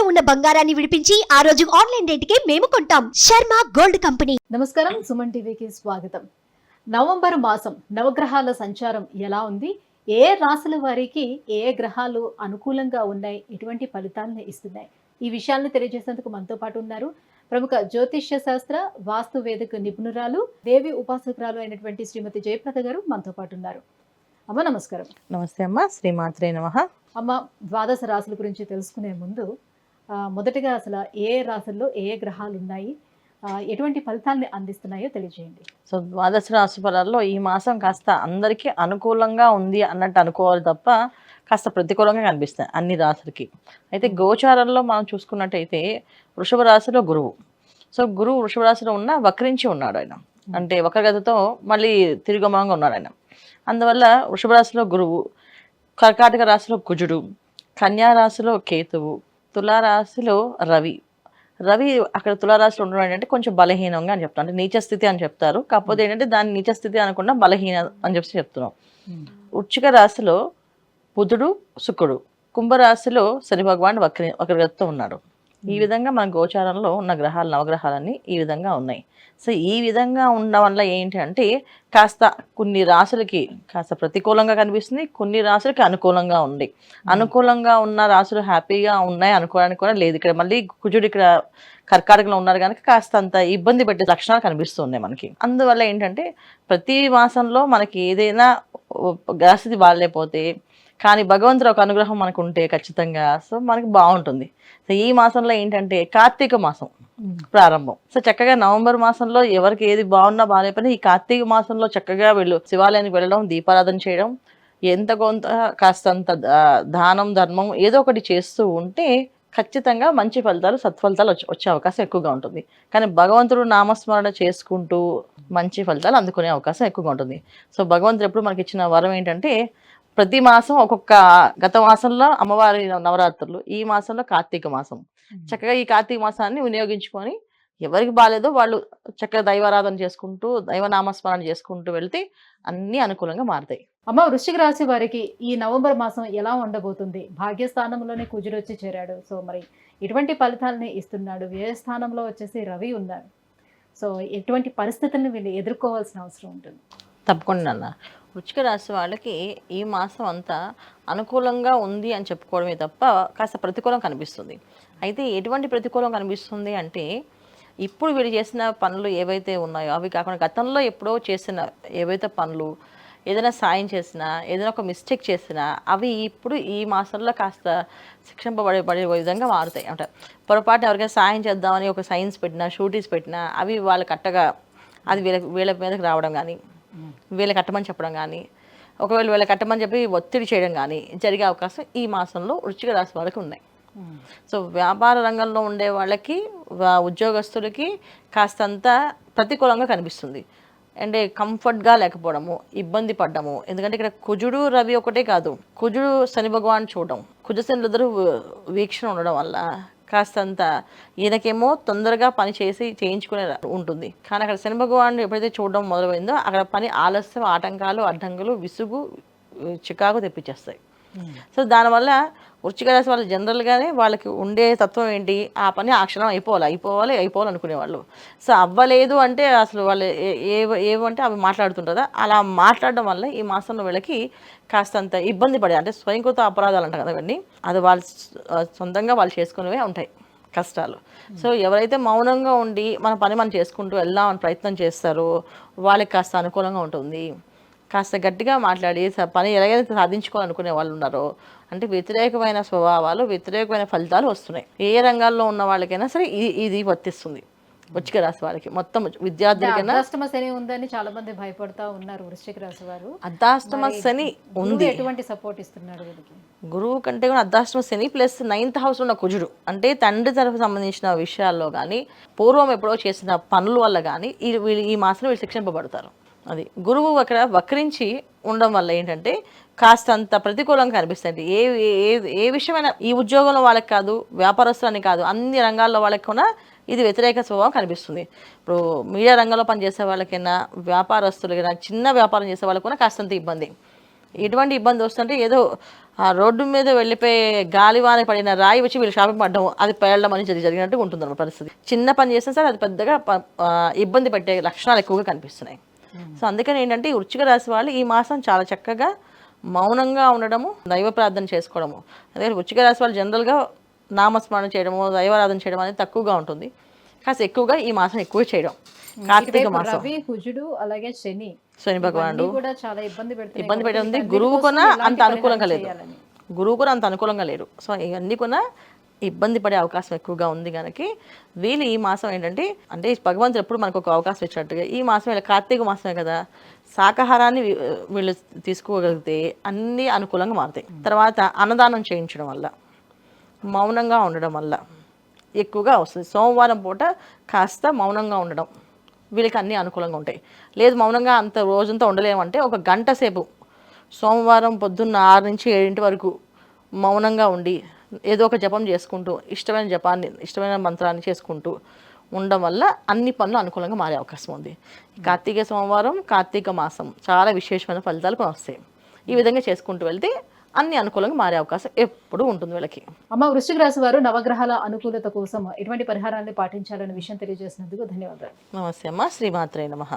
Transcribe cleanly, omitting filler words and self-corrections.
ఉన్న బంగారాన్ని విడిపించి ఆ రోజు ఆన్లైన్ రేటుకే మేము కొంటాం. Sharma gold company. నమస్కారం, సుమన్ టీవీకి స్వాగతం. నవంబర్ మాసం నవగ్రహాల సంచారం ఎలా ఉంది, ఏ రాశుల వారికి ఏ గ్రహాలు అనుకూలంగా ఉన్నాయి, ఎటువంటి ఫలితాలను ఇస్తున్నాయి, ఈ విషయాలను తెలియజేసేందుకు మనతో పాటు ఉన్నారు ప్రముఖ జ్యోతిష్య శాస్త్ర వాస్తు వేదిక నిపుణురాలు, దేవి ఉపాసకురాలు అయినటువంటి శ్రీమతి జయప్రద గారు మనతో పాటు ఉన్నారు. అమ్మ నమస్కారం. నమస్తే అమ్మ, శ్రీమాత్రే నమః. అమ్మ, ద్వాదశ రాశుల గురించి తెలుసుకునే ముందు మొదటగా అసలు ఏ రాశుల్లో ఏ గ్రహాలు ఉన్నాయి, ఎటువంటి ఫలితాన్ని అందిస్తున్నాయో తెలియజేయండి. సో ద్వాదశ రాశి ఫలాల్లో ఈ మాసం కాస్త అందరికీ అనుకూలంగా ఉంది అన్నట్టు అనుకోవాలి తప్ప కాస్త ప్రతికూలంగా కనిపిస్తాయి అన్ని రాశులకి. అయితే గోచారంలో మనం చూసుకున్నట్టయితే వృషభ రాశిలో గురువు. సో గురువు వృషభ రాశిలో ఉన్న వక్రించి ఉన్నాడు ఆయన, అంటే వక్రగతితో మళ్ళీ తిరుగుమంగా ఉన్నాడు ఆయన. అందువల్ల వృషభ రాశిలో గురువు, కర్కాటక రాశిలో కుజుడు, కన్యా రాశిలో కేతువు, తులారాశిలో రవి. రవి అక్కడ తులారాశిలో ఉండడం ఏంటంటే కొంచెం బలహీనంగా అని చెప్తాను, అంటే నీచ స్థితి అని చెప్తారు. కాకపోతే ఏంటంటే దాన్ని నీచ స్థితి అనకుండా బలహీన అని చెప్పి చెప్తున్నాం. వృశ్చిక రాశిలో బుధుడు, శుక్రుడు, కుంభరాశిలో శని భగవాన్ వక్రగతితో ఉన్నాడు. ఈ విధంగా మన గోచారంలో ఉన్న గ్రహాలు, నవగ్రహాలన్నీ ఈ విధంగా ఉన్నాయి. సో ఈ విధంగా ఉండడం వల్ల ఏంటి అంటే కాస్త కొన్ని రాశులకి కాస్త ప్రతికూలంగా కనిపిస్తుంది, కొన్ని రాశులకి అనుకూలంగా ఉంది. అనుకూలంగా ఉన్న రాశులు హ్యాపీగా ఉన్నాయి అనుకోవడానికి కూడా లేదు. ఇక్కడ మళ్ళీ కుజుడు ఇక్కడ కర్కాటకంలో ఉన్నారు కనుక కాస్త అంత ఇబ్బంది పెట్టే లక్షణాలు కనిపిస్తున్నాయి మనకి. అందువల్ల ఏంటంటే ప్రతి మాసంలో మనకి ఏదైనా గ్రహస్థితి బాగాలేకపోతే కానీ భగవంతుడు ఒక అనుగ్రహం మనకు ఉంటే ఖచ్చితంగా సో మనకి బాగుంటుంది. సో ఈ మాసంలో ఏంటంటే కార్తీక మాసం ప్రారంభం. సో చక్కగా నవంబర్ మాసంలో ఎవరికి ఏది బాగున్నా బాగాలేకపోయినా ఈ కార్తీక మాసంలో చక్కగా వీళ్ళు శివాలయానికి వెళ్ళడం, దీపారాధన చేయడం, ఎంత కొంత కాస్తంత దానం ధర్మం ఏదో ఒకటి చేస్తూ ఉంటే ఖచ్చితంగా మంచి ఫలితాలు, సత్ఫలితాలు వచ్చే అవకాశం ఎక్కువగా ఉంటుంది. కానీ భగవంతుడు నామస్మరణ చేసుకుంటూ మంచి ఫలితాలు అందుకునే అవకాశం ఎక్కువగా ఉంటుంది. సో భగవంతుడు ఎప్పుడు మనకి ఇచ్చిన వరం ఏంటంటే ప్రతి మాసం ఒక్కొక్క, గత మాసంలో అమ్మవారి నవరాత్రులు, ఈ మాసంలో కార్తీక మాసం. చక్కగా ఈ కార్తీక మాసాన్ని వినియోగించుకొని ఎవరికి బాగాలేదో వాళ్ళు చక్కగా దైవారాధన చేసుకుంటూ దైవనామస్మరణ చేసుకుంటూ వెళ్తే అన్ని అనుకూలంగా మారుతాయి. అమ్మ, వృశ్చిక రాశి వారికి ఈ నవంబర్ మాసం ఎలా ఉండబోతుంది? భాగ్యస్థానంలోనే కుజుడు వచ్చి చేరాడు. సో మరి ఎటువంటి ఫలితాలని ఇస్తున్నాడు? వ్యయస్థానంలో వచ్చేసి రవి ఉన్నారు. సో ఎటువంటి పరిస్థితులను వీళ్ళు ఎదుర్కోవాల్సిన అవసరం ఉంటుంది? తప్పకుండా అన్న, వృశ్చిక రాశి వాళ్ళకి ఈ మాసం అంతా అనుకూలంగా ఉంది అని చెప్పుకోవడమే తప్ప కాస్త ప్రతికూలం కనిపిస్తుంది. అయితే ఎటువంటి ప్రతికూలం కనిపిస్తుంది అంటే ఇప్పుడు వీళ్ళు చేసిన పనులు ఏవైతే ఉన్నాయో అవి కాకుండా గతంలో ఎప్పుడో చేసిన ఏవైతే పనులు, ఏదైనా సాయం చేసినా, ఏదైనా ఒక మిస్టేక్ చేసినా అవి ఇప్పుడు ఈ మాసంలో కాస్త శిక్షింపబడే విధంగా మారుతాయి. అంటే పొరపాటు ఎవరికైనా సాయం చేద్దామని ఒక సైన్స్ పెట్టినా, షూటీస్ పెట్టినా అవి వాళ్ళ కట్టగా అది వీళ్ళ మీదకి రావడం కానీ, వీళ్ళకి కట్టమని చెప్పడం కానీ, ఒకవేళ వీళ్ళకి కట్టమని చెప్పి ఒత్తిడి చేయడం కానీ జరిగే అవకాశం ఈ మాసంలో వృశ్చిక రాశి వాళ్ళకి ఉన్నాయి. సో వ్యాపార రంగంలో ఉండే వాళ్ళకి, ఉద్యోగస్తులకి కాస్తంత ప్రతికూలంగా కనిపిస్తుంది. అంటే కంఫర్ట్గా లేకపోవడము, ఇబ్బంది పడ్డము. ఎందుకంటే ఇక్కడ కుజుడు రవి ఒకటే కాదు, కుజుడు శని భగవాన్ చూడడం, కుజశనులు ఇద్దరు వీక్షణ ఉండడం వల్ల కాస్తంత ఈయనకేమో తొందరగా పని చేయించుకునే ఉంటుంది. కానీ అక్కడ శని భగవాన్ ఎప్పుడైతే చూడడం మొదలైందో అక్కడ పని ఆలస్యం, ఆటంకాలు, అడ్డంకులు, విసుగు, చికాకు తెప్పించేస్తాయి. సో దానివల్ల వృశ్చిక రాశి వాళ్ళు జనరల్గానే వాళ్ళకి ఉండే తత్వం ఏంటి, ఆ పని ఆ క్షణం అయిపోవాలి అనుకునేవాళ్ళు. సో అవ్వలేదు అంటే అసలు వాళ్ళు ఏవంటే అవి మాట్లాడుతుంటారా, అలా మాట్లాడడం వల్ల ఈ మాసంలో వీళ్ళకి కాస్తంత ఇబ్బంది పడే, అంటే స్వయంకృత అపరాధాలు అంటారు కదా ఇవన్నీ, అది వాళ్ళు సొంతంగా వాళ్ళు చేసుకునేవే ఉంటాయి కష్టాలు. సో ఎవరైతే మౌనంగా ఉండి మన పని మనం చేసుకుంటూ వెళ్దామని ప్రయత్నం చేస్తారో వాళ్ళకి కాస్త అనుకూలంగా ఉంటుంది. కాస్త గట్టిగా మాట్లాడి పని ఎలాగైతే సాధించుకోవాలనుకునే వాళ్ళు ఉన్నారో, అంటే వ్యతిరేకమైన స్వభావాలు, వ్యతిరేకమైన ఫలితాలు వస్తున్నాయి. ఏ రంగాల్లో ఉన్న వాళ్ళకైనా సరే ఇది వర్తిస్తుంది వృశ్చిక రాశి వారికి. మొత్తం విద్యార్థులకైనా అర్ధాష్టమ శని ఉందని చాలా మంది భయపడతా ఉన్నారు వృశ్చిక రాశి వారు. అర్ధాష్టమ శని ఉంది, ఎటువంటి సపోర్ట్ ఇస్తున్నాడు వీళ్ళకి? గురువు కంటే కూడా అర్ధాష్టమ శని ప్లస్ 9th హౌస్ ఉన్న కుజుడు, అంటే తండ్రి తరఫు సంబంధించిన విషయాల్లో కానీ, పూర్వం ఎప్పుడో చేసిన పనుల వల్ల కానీ ఈ మాసంలో వీళ్ళు శిక్షింపబడతారు. అది గురువు అక్కడ వక్రించి ఉండడం వల్ల ఏంటంటే కాస్తంత ప్రతికూలంగా కనిపిస్తుంది. ఏ విషయమైనా ఈ ఉద్యోగంలో వాళ్ళకి కాదు, వ్యాపారస్తులని కాదు, అన్ని రంగాల్లో వాళ్ళకి కూడా ఇది వ్యతిరేక స్వభావం కనిపిస్తుంది. ఇప్పుడు మీడియా రంగంలో పనిచేసే వాళ్ళకైనా, వ్యాపారస్తులకైనా, చిన్న వ్యాపారం చేసే వాళ్ళకైనా కాస్తంత ఇబ్బంది. ఎటువంటి ఇబ్బంది వస్తుంటే ఏదో ఆ రోడ్డు మీద వెళ్ళిపోయి గాలివాన పడిన రాయి వచ్చి వీళ్ళు షాపింగ్ పడడం, అది పేలడం అనేది జరిగినట్టు ఉంటుంది పరిస్థితి. చిన్న పని చేసినా సరే అది పెద్దగా ఇబ్బంది పెట్టే లక్షణాలు ఎక్కువగా కనిపిస్తున్నాయి. సో అందుకని ఏంటంటే ఈ వృశ్చిక రాశి వాళ్ళు ఈ మాసం చాలా చక్కగా మౌనంగా ఉండడము, దైవ ప్రార్థన చేసుకోవడము. అదే వృశ్చిక రాశి వాళ్ళు జనరల్గా నామస్మరణ చేయడము, దైవారాధన చేయడం అనేది తక్కువగా ఉంటుంది. కాస్త ఎక్కువగా ఈ మాసం ఎక్కువ చేయడం. కార్తీక మాసం రవి, కుజుడు, అలాగే శని భగవానుడు కూడా చాలా ఇబ్బంది పెడుతుంది. గురువు కూడా అంత అనుకూలంగా లేదు, గురువు కూడా అంత అనుకూలంగా లేరు. సో ఇవన్నీ కూడా ఇబ్బంది పడే అవకాశం ఎక్కువగా ఉంది కనుక వీళ్ళు ఈ మాసం ఏంటంటే, అంటే భగవంతుడు ఎప్పుడు మనకు ఒక అవకాశం ఇచ్చినట్టుగా ఈ మాసం ఇలా కార్తీక మాసమే కదా, శాకాహారాన్ని వీళ్ళు తీసుకోగలిగితే అన్నీ అనుకూలంగా మారుతాయి. తర్వాత అన్నదానం చేయించడం వల్ల, మౌనంగా ఉండడం వల్ల ఎక్కువగా వస్తుంది. సోమవారం పూట కాస్త మౌనంగా ఉండడం వీళ్ళకి అన్నీ అనుకూలంగా ఉంటాయి. లేదు మౌనంగా అంత రోజంతా ఉండలేమంటే ఒక గంట సేపు సోమవారం పొద్దున్న 6 నుంచి 7 వరకు మౌనంగా ఉండి ఏదో ఒక జపం చేసుకుంటూ ఇష్టమైన జపాన్ని, ఇష్టమైన మంత్రాన్ని చేసుకుంటూ ఉండడం వల్ల అన్ని పనులు అనుకూలంగా మారే అవకాశం ఉంది. కార్తీక సోమవారం, కార్తీక మాసం చాలా విశేషమైన ఫలితాలు వస్తాయి. ఈ విధంగా చేసుకుంటూ వెళ్తే అన్ని అనుకూలంగా మారే అవకాశం ఎప్పుడు ఉంటుంది వీళ్ళకి. అమ్మ, వృశ్చిక రాశి వారు నవగ్రహాల అనుకూలత కోసం ఎటువంటి పరిహారాన్ని పాటించాలనే విషయం తెలియజేసినందుకు ధన్యవాదాలు. నమస్తే అమ్మ. శ్రీమాత్రే నమః.